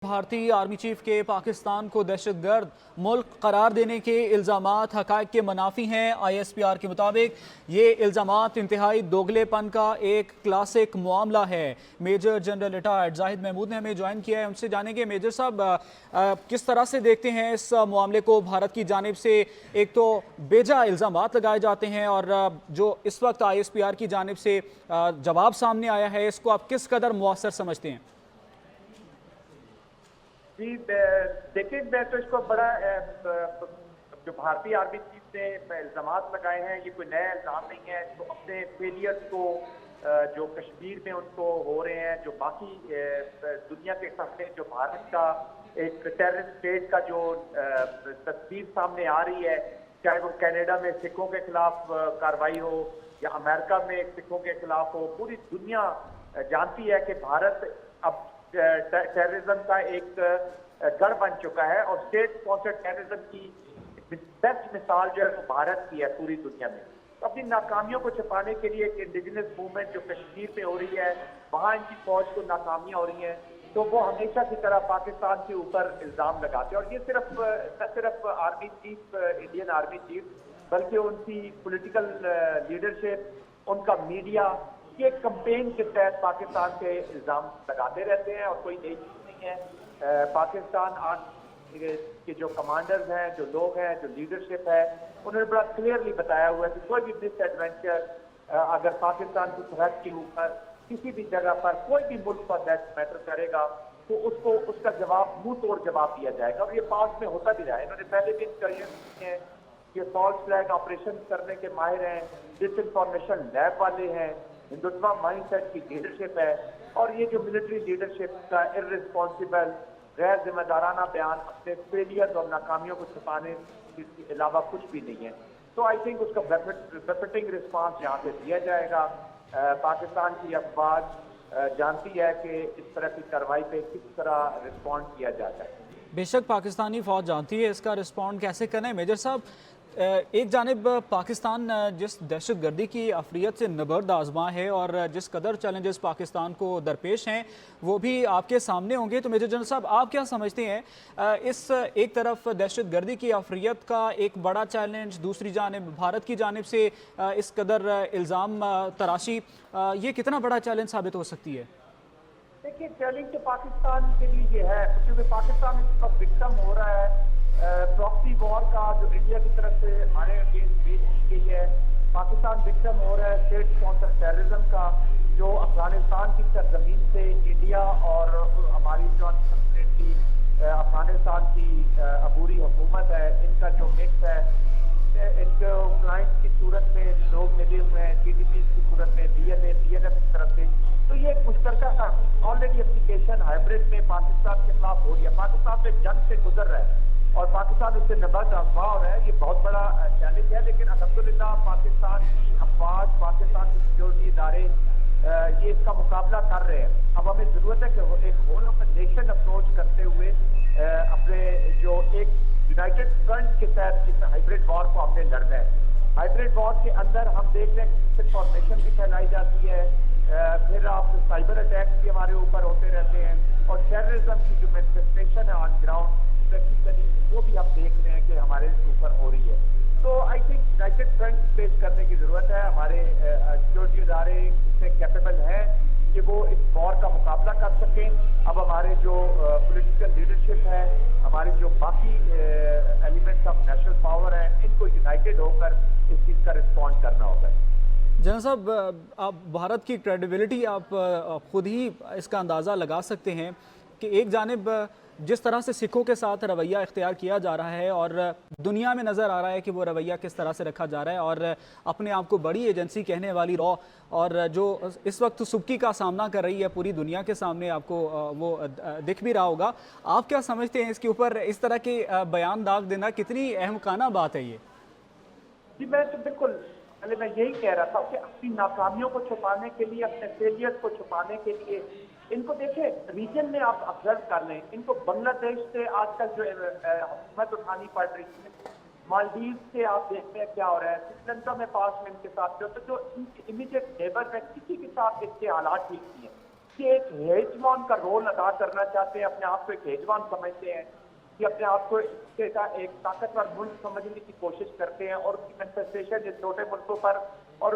भारतीय army chief के पाकिस्तान को दहशतगर्द मुल्क करार देने के इल्ज़ामात हक़ाइक़ के मुनाफी हैं। ISPR के मुताबिक ये इल्ज़ामात इंतहाई दोगलेपन का एक क्लासिक मामला है। Major general retired Zahid Mahmood ने हमें ज्वाइन किया है, उनसे जानेंगे मेजर साहब किस तरह से देखते हैं इस मामले को। भारत की जानिब से एक तो बेजा इल्ज़ामात लगाए जाते हैं और जो इस वक्त ISPR की जानिब से जवाब सामने आया है, इसको आप किस कदर मुअस्सर समझते हैं? जी देखिए, मैं तो इसको बड़ा जो भारतीय आर्मी चीफ ने इल्जामात लगाए हैं, ये कोई नया इल्जाम नहीं है। तो अपने फेलियर्स को जो कश्मीर में उनको हो रहे हैं, जो बाकी दुनिया के सामने जो भारत का एक टेररिस्ट स्टेट का जो तस्वीर सामने आ रही है, चाहे वो कनाडा में सिखों के खिलाफ कार्रवाई हो या अमेरिका में सिखों के खिलाफ हो, पूरी दुनिया जानती है कि भारत अब टेररिज्म का एक गढ़ बन चुका है और स्टेट स्पॉन्सर्ड टेररिज्म की बेस्ट मिसाल जो है वो भारत की है पूरी दुनिया में। तो अपनी नाकामियों को छिपाने के लिए एक इंडिजिनस मूवमेंट जो कश्मीर में हो रही है, वहाँ इनकी फौज को नाकामियां हो रही हैं, तो वो हमेशा की तरह पाकिस्तान के ऊपर इल्जाम लगाते हैं। और ये न सिर्फ army chief, Indian army chief, बल्कि उनकी पॉलिटिकल लीडरशिप, उनका मीडिया, ये कंपेन के तहत पाकिस्तान के इल्जाम लगाते रहते हैं और कोई नई चीज नहीं है। पाकिस्तान के जो कमांडर्स हैं, जो लोग हैं, जो लीडरशिप है, उन्होंने बड़ा क्लियरली बताया हुआ है कि कोई भी मिस एडवेंचर अगर पाकिस्तान की सरहद के ऊपर किसी भी जगह पर कोई भी मुल्क पर दैट मैटर करेगा तो उसको उसका जवाब मुंह तोड़ जवाब दिया जाएगा। और ये पास में होता भी रहा है। इन्होंने पहले भी इंटरव्यू हैं, ये फॉल्स फ्लैग ऑपरेशन करने के माहिर हैं, डिस इंफॉर्मेशन लैब वाले हैं, हिंदुत्व माइंडसेट की लीडरशिप है। और ये जो मिलिट्री लीडरशिप का इर्रिस्पॉन्सिबल गैर जिम्मेदाराना बयान अपने फेलियर्स और नाकामियों को छुपाने के अलावा कुछ भी नहीं है। तो आई थिंक उसका बेफिटिंग रिस्पांस यहाँ से दिया जाएगा। पाकिस्तान की अफवाज जानती है कि इस तरह की कार्रवाई पे किस तरह रिस्पॉन्ड किया जाता है। बेशक पाकिस्तानी फ़ौज जानती है इसका रिस्पॉन्ड कैसे करना है। मेजर साहब, एक जानिब पाकिस्तान जिस दहशतगर्दी की अफरियत से नबर्द आजमा है और जिस कदर चैलेंजेस पाकिस्तान को दरपेश हैं वो भी आपके सामने होंगे, तो मेजर जनरल साहब आप क्या समझते हैं इस एक तरफ दहशतगर्दी की अफरियत का एक बड़ा चैलेंज, दूसरी जानिब भारत की जानिब से इस कदर इल्ज़ाम तराशी, ये कितना बड़ा चैलेंज साबित हो सकती है? देखिए, चैलेंज तो पाकिस्तान के लिए ये है क्योंकि पाकिस्तान इसका विक्टिम हो रहा है प्रॉक्सी वॉर का जो इंडिया की तरफ से हमारे अगेंस्ट पेश की गई है। पाकिस्तान विक्टिम हो रहा है स्टेट स्पॉन्सर टेररिज्म का, जो अफगानिस्तान की सरजमीन से इंडिया और हमारी जो अफगानिस्तान की अबूरी हुकूमत है, इनका जो मिक्स है, इनको क्लाइंट की सूरत में लोग मिले हुए हैं, TTP की सूरत में BLA PLF की तरफ से। तो ये एक मुश्तरका ऑलरेडी एप्लीकेशन हाइब्रिड में पाकिस्तान के खिलाफ हो रही है। पाकिस्तान में जंग से गुजर रहा है और पाकिस्तान इससे नबर्द आजमा हो रहा है। ये बहुत बड़ा चैलेंज है, लेकिन अल्हम्दुलिल्लाह पाकिस्तान की अफवाज, पाकिस्तान के सिक्योरिटी इदारे ये इसका मुकाबला कर रहे हैं। अब हमें जरूरत है कि एक होल ऑफ नेशन अप्रोच करते हुए अपने जो एक यूनाइटेड फ्रंट के तहत इस हाइब्रिड वॉर को हमने लड़ना है। हाइब्रिड वॉर के अंदर हम देख रहे हैं इंफॉर्मेशन भी फैलाई जाती है, फिर आप साइबर अटैक्स भी हमारे ऊपर होते रहते हैं और टेररिज्म की जो मैनिफेस्टेशन है ऑन ग्राउंड प्रैक्टिकली वो भी हम देख रहे हैं कि हमारे ऊपर हो रही है। तो आई थिंक यूनाइटेड फ्रंट पेश करने की जरूरत है। हमारे सिक्योरिटी इदारे इतने कैपेबल हैं कि वो इस वॉर का मुकाबला कर सकें। अब हमारे जो पॉलिटिकल लीडरशिप है, हमारे जो बाकी एलिमेंट्स ऑफ नेशनल पावर हैं, इनको यूनाइटेड होकर इस चीज़ का रिस्पॉन्ड करना होगा। जनरल साहब, आप भारत की क्रेडिबिलिटी आप खुद ही इसका अंदाज़ा लगा सकते हैं कि एक जानिब जिस तरह से सिखों के साथ रवैया इख्तियार किया जा रहा है और दुनिया में नज़र आ रहा है कि वो रवैया किस तरह से रखा जा रहा है और अपने आप को बड़ी एजेंसी कहने वाली रॉ और जो इस वक्त सुबकी का सामना कर रही है पूरी दुनिया के सामने, आपको वो दिख भी रहा होगा। आप क्या समझते हैं इसके ऊपर इस तरह के बयान दाग देना कितनी अहमकाना बात है ये? जी, मैं तो बिल्कुल पहले मैं यही कह रहा था कि अपनी नाकामियों को छुपाने के लिए, अपने फेलियर्स को छुपाने के लिए इनको देखें, रीजन में आप ऑब्जर्व कर लें, इनको बांग्लादेश से आजकल जो हुकूमत उठानी पड़ रही है, मालदीव से आप देख रहे हैं क्या हो रहा है, श्रीलंका में पास में इनके साथ जो इनके इमीडिएट नेबर है, किसी के साथ इसके हालात ठीक नहीं है। یہ ایک ہیجمان کا رول ادا کرنا چاہتے ہیں, اپنے آپ کو ایک ہیجمان سمجھتے ہیں کہ اپنے آپ کو ایک طاقتور ملک سمجھنے کی کوشش کرتے ہیں اور اس کی مینیفیسٹیشن یہ چھوٹے ملکوں پر اور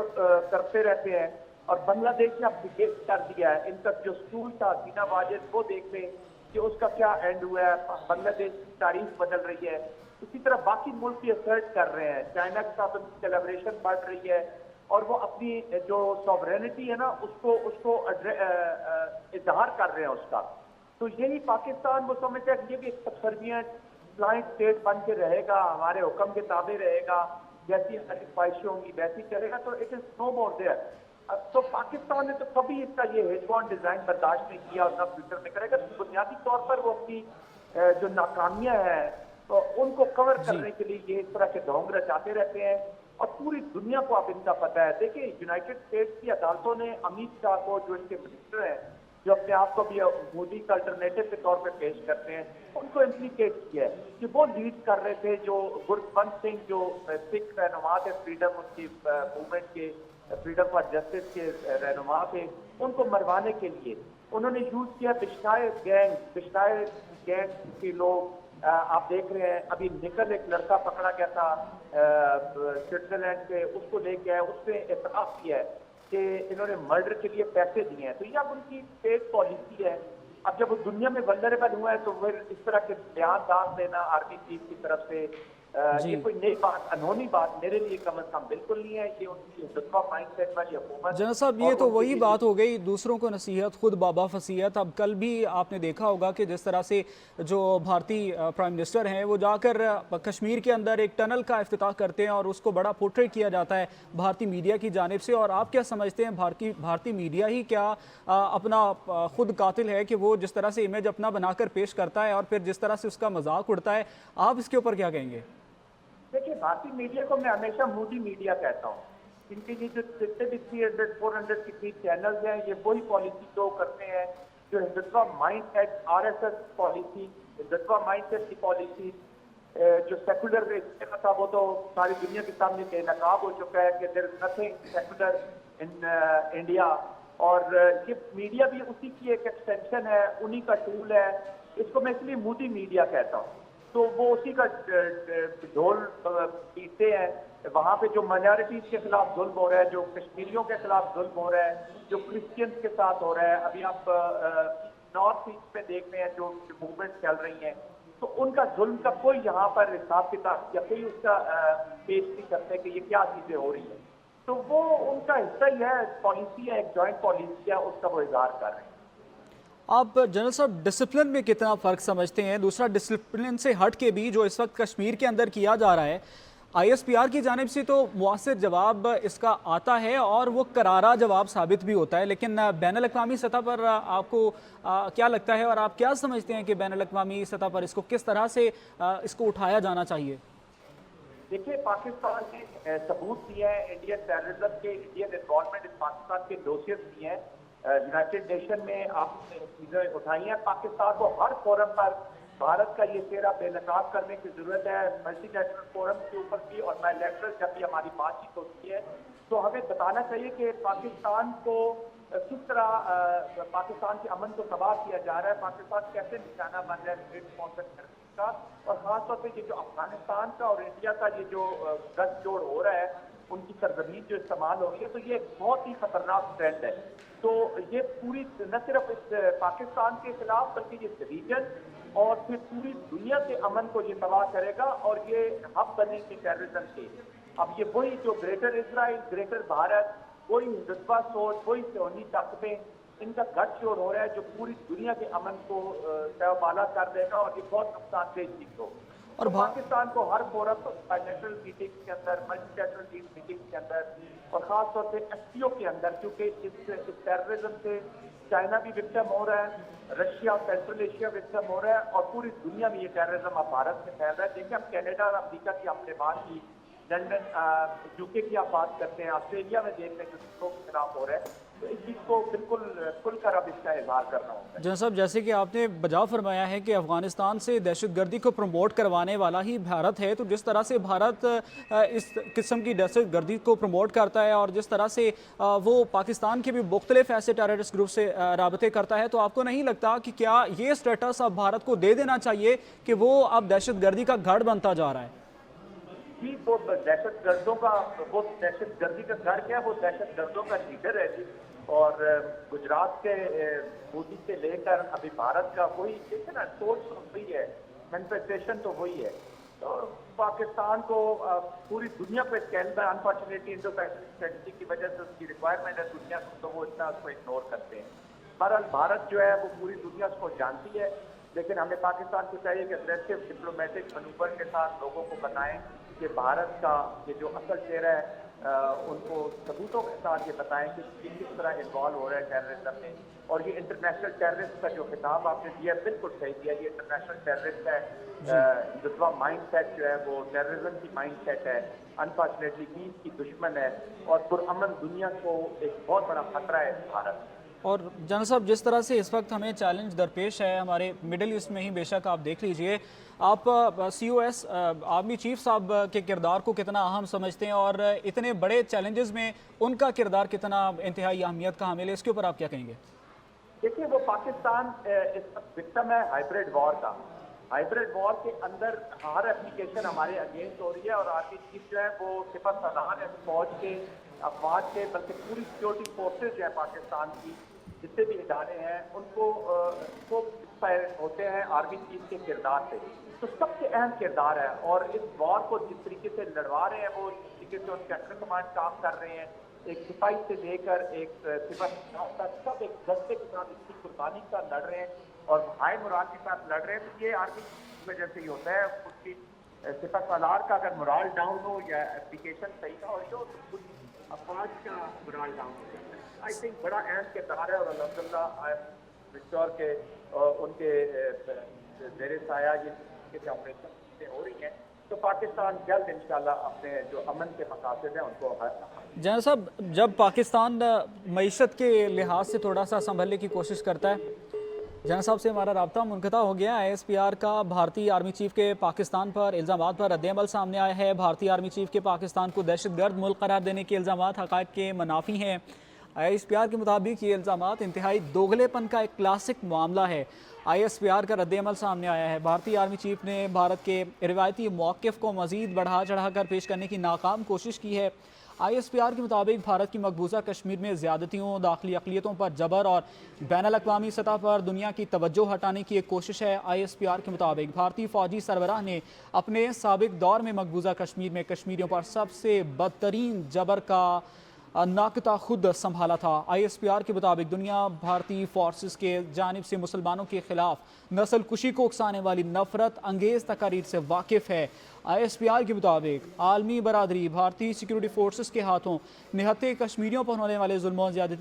کرتے رہتے ہیں. اور بنگلہ دیش نے اب ڈکیٹ کر دیا ہے. ان کا جو اسکول تھا حسینہ واجد وہ دیکھ لیں کہ اس کا کیا اینڈ ہوا ہے. بنگلہ دیش کی تاریخ بدل رہی ہے. اسی طرح باقی ملک بھی اسرٹ کر رہے ہیں, چائنا کے ساتھ ان کی کولیبریشن بڑھ رہی ہے اور وہ اپنی جو سوورینٹی ہے نا اس کو اظہار کر رہے ہیں اس کا. تو یہی پاکستان وہ سمجھتا ہے کہ یہ بھی ایک سبسربیئنٹ اسلامک اسٹیٹ بن کے رہے گا, ہمارے حکم کے تابع رہے گا, جیسی ہماری خواہشیں ہوں گی ویسی چلے گا. تو it is know more their. تو پاکستان نے تو کبھی اس کا یہ ہیجمان ڈیزائن برداشت نہیں کیا اور نہ فیوچر میں کرے گا. بنیادی طور پر وہ اپنی جو ناکامیاں ہیں تو ان کو کور کرنے کے لیے یہ اس طرح کے ڈھونگ رچاتے رہتے ہیں اور پوری دنیا کو اب ان کا پتہ ہے. دیکھیں یونائٹڈ اسٹیٹس کی عدالتوں نے امت شاہ کو, جو ان کے منسٹر ہیں جو اپنے آپ کو بھی مودی کا الٹرنیٹو کے طور پہ پیش کرتے ہیں, ان کو امپلیکیٹ کیا ہے کہ وہ لیڈ کر رہے تھے جو گربخش سنگھ جو سکھ رہنما تھے فریڈم ان کی موومنٹ کے, فریڈم فار جسٹس کے رہنما تھے, ان کو مروانے کے لیے انہوں نے یوز کیا بشنائے گینگ کے لوگ. آپ دیکھ رہے ہیں ابھی نکل ایک لڑکا پکڑا گیا تھا سوئٹزرلینڈ سے, اس کو لے کے آئے, اس نے اعتراف کیا ہے کہ انہوں نے مرڈر کے لیے پیسے دیے ہیں. تو یہ اب ان کی اسٹیٹ پالیسی ہے. اب جب وہ دنیا میں ولنریبل ہوا ہے تو پھر اس طرح کے بیان داغ دینا آرمی چیف کی طرف سے یہ کوئی نئی بات, انہونی بات میرے لیے کم از کم بالکل نہیں ہے. یہ ان کی ہندوتوا مائنڈ سیٹ والی حکومت. جنرل صاحب یہ تو وہی بات ہو گئی, دوسروں کو نصیحت خود بابا فصیحت. اب کل بھی آپ نے دیکھا ہوگا کہ جس طرح سے جو بھارتی پرائم منسٹر ہیں وہ جا کر کشمیر کے اندر ایک ٹنل کا افتتاح کرتے ہیں اور اس کو بڑا پورٹریٹ کیا جاتا ہے بھارتی میڈیا کی جانب سے. اور آپ کیا سمجھتے ہیں بھارتی میڈیا ہی کیا اپنا خود قاتل ہے کہ وہ جس طرح سے امیج اپنا بنا کر پیش کرتا ہے اور پھر جس طرح سے اس کا مذاق اڑتا ہے؟ آپ اس کے اوپر کیا کہیں گے؟ دیکھیے بھارتی میڈیا کو میں ہمیشہ مودی میڈیا کہتا ہوں. ان کے یہ جو جتنے بھی 300-400 کے بیچ چینلز ہیں یہ وہی پالیسی شو کرتے ہیں جو Hindutva mindset, RSS policy, Hindutva mindset کی پالیسی جو سیکولر تھا وہ تو ساری دنیا کے سامنے بے نقاب ہو چکا ہے کہ there is nothing secular in India. اور یہ میڈیا بھی اسی کی ایک ایکسٹینشن ہے, انہی کا ٹول ہے. اس کو میں اس لیے مودی میڈیا کہتا ہوں. تو وہ اسی کا ڈھول پیٹتے ہیں. وہاں پہ جو مائنارٹیز کے خلاف ظلم ہو رہا ہے, جو کشمیریوں کے خلاف ظلم ہو رہا ہے, جو کرسچنس کے ساتھ ہو رہا ہے, ابھی آپ نارتھ ایسٹ میں دیکھ رہے ہیں جو موومنٹ چل رہی ہیں, تو ان کا ظلم کا کوئی یہاں پر حساب کتاب یا کوئی اس کا پیش نہیں کرتے کہ یہ کیا چیزیں ہو رہی ہیں. تو وہ ان کا حصہ ہی ہے, پالیسی ہے, ایک جوائنٹ پالیسی ہے, اس کا وہ اظہار کر رہے ہیں. آپ جنرل صاحب ڈسپلن میں کتنا فرق سمجھتے ہیں؟ دوسرا ڈسپلن سے ہٹ کے بھی جو اس وقت کشمیر کے اندر کیا جا رہا ہے, ISPR کی جانب سے تو مؤثر جواب اس کا آتا ہے اور وہ کرارا جواب ثابت بھی ہوتا ہے, لیکن بین الاقوامی سطح پر آپ کو کیا لگتا ہے اور آپ کیا سمجھتے ہیں کہ بین الاقوامی سطح پر اس کو کس طرح سے اس کو اٹھایا جانا چاہیے؟ دیکھیے پاکستان نے ثبوت دیا ہے انڈین ٹیررزم کے, انڈین انوالومنٹ ان پاکستان کے ڈوسیز دیے ہیں یونائٹڈ نیشن میں. آپ نے چیزیں اٹھائی ہیں. پاکستان کو ہر فورم پر بھارت کا یہ چہرہ بے نقاب کرنے کی ضرورت ہے, ملٹی لیٹرل فورم کے اوپر بھی اور بائی لیٹرل جب بھی ہماری بات چیت ہوتی ہے تو ہمیں بتانا چاہیے کہ پاکستان کو کس طرح پاکستان کے امن کو تباہ کیا جا رہا ہے, پاکستان کیسے نشانہ بن رہا ہے اسٹیٹ اسپانسرڈ ٹیررزم کا. اور خاص طور پہ یہ جو افغانستان کا اور انڈیا کا یہ جو گٹھ جوڑ ہو رہا ہے, ان کی سرزمین جو استعمال ہو رہی ہے, تو یہ ایک بہت ہی خطرناک ٹرینڈ ہے. تو یہ پوری نہ صرف اس پاکستان کے خلاف بلکہ یہ ریجن اور پھر پوری دنیا کے امن کو یہ تباہ کرے گا اور یہ ہب بنے گی ٹیررزم کے. اب یہ وہی جو گریٹر اسرائیل, گریٹر بھارت, وہی ہندوتوا سوچ, وہی صہیونی طاقتیں, ان کا گٹھ جوڑ ہو رہا ہے جو پوری دنیا کے امن کو بالا کر دے گا اور یہ بہت نقصان دہ چیز ہو. اور پاکستان کو ہر فورم بائیلیٹرل میٹنگ کے اندر, ملٹی لیٹرل میٹنگ کے اندر اور خاص طور سے SCO کے اندر, کیونکہ اس ٹیررزم سے چائنا بھی وکٹم ہو رہا ہے, رشیا, سینٹرل ایشیا وکٹم ہو رہا ہے اور پوری دنیا میں یہ ٹیررزم اب بھارت میں پھیل رہا ہے. دیکھیں اب کینیڈا اور امریکہ کی آپ نے بات کی, لندن UK کی آپ بات کرتے ہیں, آسٹریلیا میں دیکھ رہے ہیں جو دوسروں کے خلاف ہو رہا ہے. तो इस चीज़ को बिल्कुल खुल कर अब इसका इजहार करना होगा। जनाब साहब, जैसे कि आपने बजा फरमाया है कि अफगानिस्तान से दहशतगर्दी को प्रमोट करवाने वाला ही भारत है, तो जिस तरह से भारत इस किस्म की दहशतगर्दी को प्रमोट करता है और जिस तरह से वो पाकिस्तान के भी मुख्तलिफ ऐसे टेररिस्ट ग्रुप से राबते करता है, तो आपको नहीं लगता कि क्या ये स्टेटस अब भारत को दे देना चाहिए कि वो अब दहशतगर्दी का गढ़ बनता जा रहा है? जी, वो दहशतगर्दों का, वो दहशतगर्दी का घर क्या है, वो दहशतगर्दों का लीडर है जी। और गुजरात के मोदी से लेकर अभी भारत का वही, देखिए ना, सोच तो वही है, मैनिफेस्टेशन तो वही है। तो पाकिस्तान को पूरी दुनिया पे scandal, unfortunately Indo Pacific strategy की वजह से उसकी रिक्वायरमेंट है दुनिया को, तो वो इतना उसको इग्नोर करते हैं। बहरहाल भारत जो है वो पूरी दुनिया उसको जानती है, लेकिन हमें पाकिस्तान को चाहिए कि अग्रेसिव डिप्लोमेटिक मनूवर के साथ लोगों को बताएं कि भारत का ये जो असल चेहरा है, उनको सबूतों के साथ ये बताएं कि ये किस तरह इन्वॉल्व हो रहा है टेररिज्म में। और ये इंटरनेशनल टेररिस्ट का जो खिताब आपने दिया बिल्कुल सही दिया, ये इंटरनेशनल टेररिस्ट है। हिंदुत्वा माइंड सेट जो है वो टेररिज्म की माइंड सेट है, अनफॉर्चुनेटली दीन की दुश्मन है, और पुरअमन दुनिया को एक बहुत बड़ा खतरा है भारत। और जनरल साहब, जिस तरह से इस वक्त हमें चैलेंज दरपेश है हमारे मिडिल ईस्ट में ही, बेशक आप देख लीजिए, आप COS आर्मी चीफ साहब के किरदार को कितना अहम समझते हैं और इतने बड़े चैलेंजेस में उनका किरदार कितना इंतहाई अहमियत का हामिल है, इसके ऊपर आप क्या कहेंगे? देखिए, वो पाकिस्तान इस वक्त विक्टिम है हाइब्रिड वॉर का। हाइब्रिड वॉर के अंदर हर एप्लीकेशन हमारे अगेंस्ट हो रही है, और आर्मी चीफ जो है वो सिपह सालार है फौज के, अफवाज के, बल्कि पूरी सिक्योरिटी फोर्सेज जो है पाकिस्तान की, जितने भी इदारे हैं, उनको इंस्पायर होते हैं आर्मी चीफ के किरदार से। तो सबसे अहम किरदार है, और इस वॉर को जिस तरीके से लड़वा रहे हैं वो, जिस तरीके से उनके अंडर कमांड काम कर रहे हैं, एक सिपाही से लेकर एक सिपाही तक, सब एक जज्बे के साथ इसकी कुर्बानी का लड़ रहे हैं और हाई मोराल के साथ लड़ रहे हैं। तो ये आर्मी की वजह से ही होता है। उसकी सिपह सालार का अगर मोराल डाउन हो या एप्लीकेशन सही ना हो, तो पूरी अफवाज का मोराल डाउन हो जाता है। आई थिंक बड़ा अहम किरदार है, और अल्हम्दुलिल्लाह आई एम श्योर के उनके ज़ेरे साया ये ऑपरेशन हो रही हैं, तो पाकिस्तान जल्द इंशाल्लाह अपने जो अमन के मकासद हैं उनको। जनरल साहब, जब पाकिस्तान मईशत के लिहाज से थोड़ा सा संभलने की कोशिश करता है, जनरल साहब से हमारा राब्ता मुनक़ता हो गया। ISPR का भारतीय आर्मी चीफ के पाकिस्तान पर इल्ज़ामात पर रद्द-ए-अमल सामने आया है। भारतीय आर्मी चीफ के पाकिस्तान को दहशतगर्द मुल्क करार देने के इल्ज़ामात हक़ाइक़ के मनाफी हैं। ISPR के मुताबिक ये इल्ज़ामात इंतहाई दोगलेपन का एक क्लासिक मामला है। ISPR का रद्द-ए-अमल सामने आया है। भारतीय आर्मी चीफ ने भारत के रिवायती मौक़िफ़ को मज़ीद बढ़ा चढ़ा कर पेश करने की नाकाम कोशिश की है। ISPR के मुताबिक भारत की मकबूजा कश्मीर में ज़्यादतियों, दाखिली अक़लियतों पर जबर और बैनुल-अक़वामी सतह पर दुनिया की तवज्जो हटाने की एक कोशिश है। ISPR के मुताबिक भारतीय फ़ौजी सरबराह ने अपने साबिक़ दौर में मकबूजा कश्मीर में कश्मीरियों पर सबसे बदतरीन जबर का नाकता खुद संभाला था। ISPR के मुताबिक दुनिया भारतीय फोर्सेस के जानिब से मुसलमानों के खिलाफ नस्ल कुशी को उकसाने वाली नफरत अंगेज़ तकारीर से वाकिफ़ है। ISPR के मुताबिक आलमी बरादरी भारतीय सिक्योरिटी फोर्सेस के हाथों निहत्ते कश्मीरियों पर होने वाले जुल्म और ज़्यादती